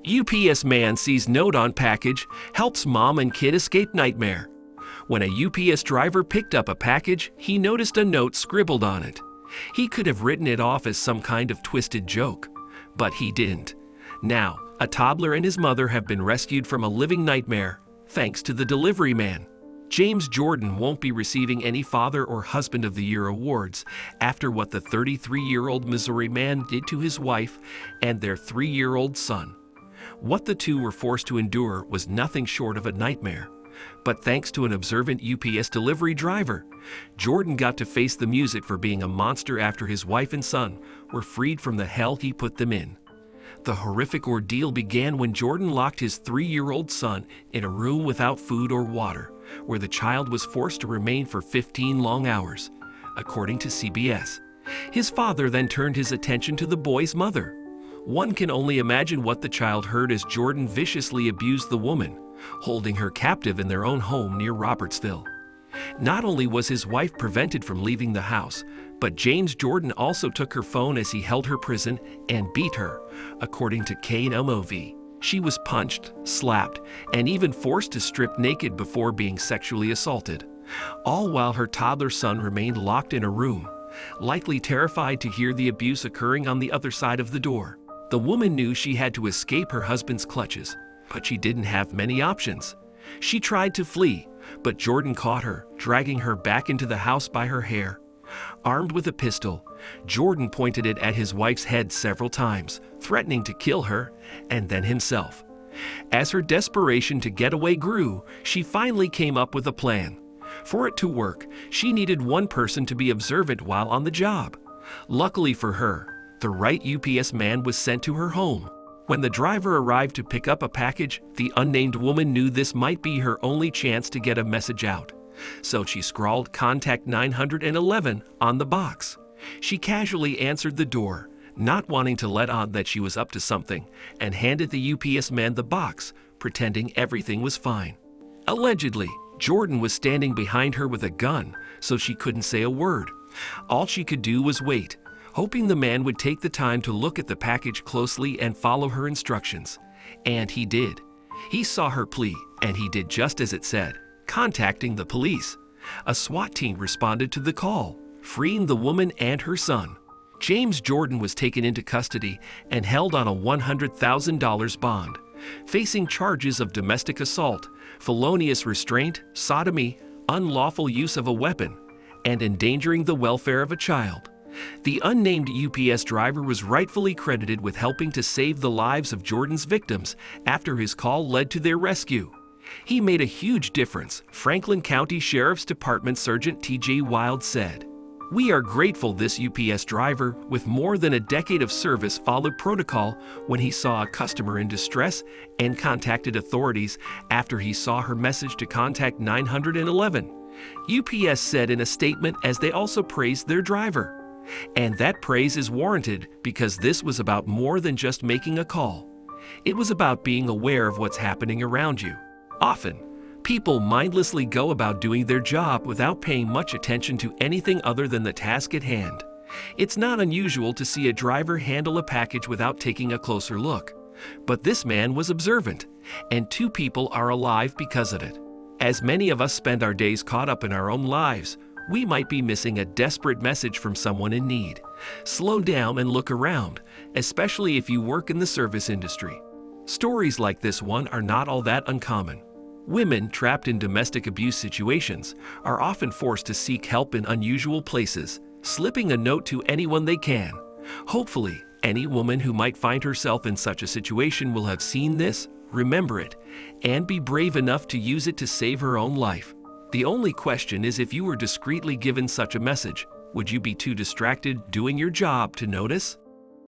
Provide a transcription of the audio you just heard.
UPS man sees note on package, helps mom and kid escape nightmare. When a UPS driver picked up a package, he noticed a note scribbled on it. He could have written it off as some kind of twisted joke, but he didn't. Now, a toddler and his mother have been rescued from a living nightmare, thanks to the delivery man. James Jordan won't be receiving any Father or Husband of the Year awards after what the 33-year-old Missouri man did to his wife and their 3-year-old son. What the two were forced to endure was nothing short of a nightmare. But thanks to an observant UPS delivery driver, Jordan got to face the music for being a monster after his wife and son were freed from the hell he put them in. The horrific ordeal began when Jordan locked his 3-year-old son in a room without food or water, where the child was forced to remain for 15 long hours, according to CBS. His father then turned his attention to the boy's mother. One can only imagine what the child heard as Jordan viciously abused the woman, holding her captive in their own home near Robertsville. Not only was his wife prevented from leaving the house, but James Jordan also took her phone as he held her prison and beat her, according to KMOV. She was punched, slapped, and even forced to strip naked before being sexually assaulted, all while her toddler son remained locked in a room, likely terrified to hear the abuse occurring on the other side of the door. The woman knew she had to escape her husband's clutches, but she didn't have many options. She tried to flee, but Jordan caught her, dragging her back into the house by her hair. Armed with a pistol, Jordan pointed it at his wife's head several times, threatening to kill her and then himself. As her desperation to get away grew, she finally came up with a plan. For it to work, she needed one person to be observant while on the job. Luckily for her, the right UPS man was sent to her home. When the driver arrived to pick up a package, the unnamed woman knew this might be her only chance to get a message out. So she scrawled "Contact 911" on the box. She casually answered the door, not wanting to let on that she was up to something, and handed the UPS man the box, pretending everything was fine. Allegedly, Jordan was standing behind her with a gun, so she couldn't say a word. All she could do was wait, hoping the man would take the time to look at the package closely and follow her instructions. And he did. He saw her plea, and he did just as it said, contacting the police. A SWAT team responded to the call, freeing the woman and her son. James Jordan was taken into custody and held on a $100,000 bond, facing charges of domestic assault, felonious restraint, sodomy, unlawful use of a weapon, and endangering the welfare of a child. The unnamed UPS driver was rightfully credited with helping to save the lives of Jordan's victims after his call led to their rescue. He made a huge difference, Franklin County Sheriff's Department Sergeant T.J. Wild said. "We are grateful this UPS driver, with more than a decade of service, followed protocol when he saw a customer in distress and contacted authorities after he saw her message to contact 911. UPS said in a statement, as they also praised their driver. And that praise is warranted because this was about more than just making a call. It was about being aware of what's happening around you. Often, people mindlessly go about doing their job without paying much attention to anything other than the task at hand. It's not unusual to see a driver handle a package without taking a closer look. But this man was observant, and 2 people are alive because of it. As many of us spend our days caught up in our own lives, we might be missing a desperate message from someone in need. Slow down and look around, especially if you work in the service industry. Stories like this one are not all that uncommon. Women trapped in domestic abuse situations are often forced to seek help in unusual places, slipping a note to anyone they can. Hopefully, any woman who might find herself in such a situation will have seen this, remember it, and be brave enough to use it to save her own life. The only question is, if you were discreetly given such a message, would you be too distracted doing your job to notice?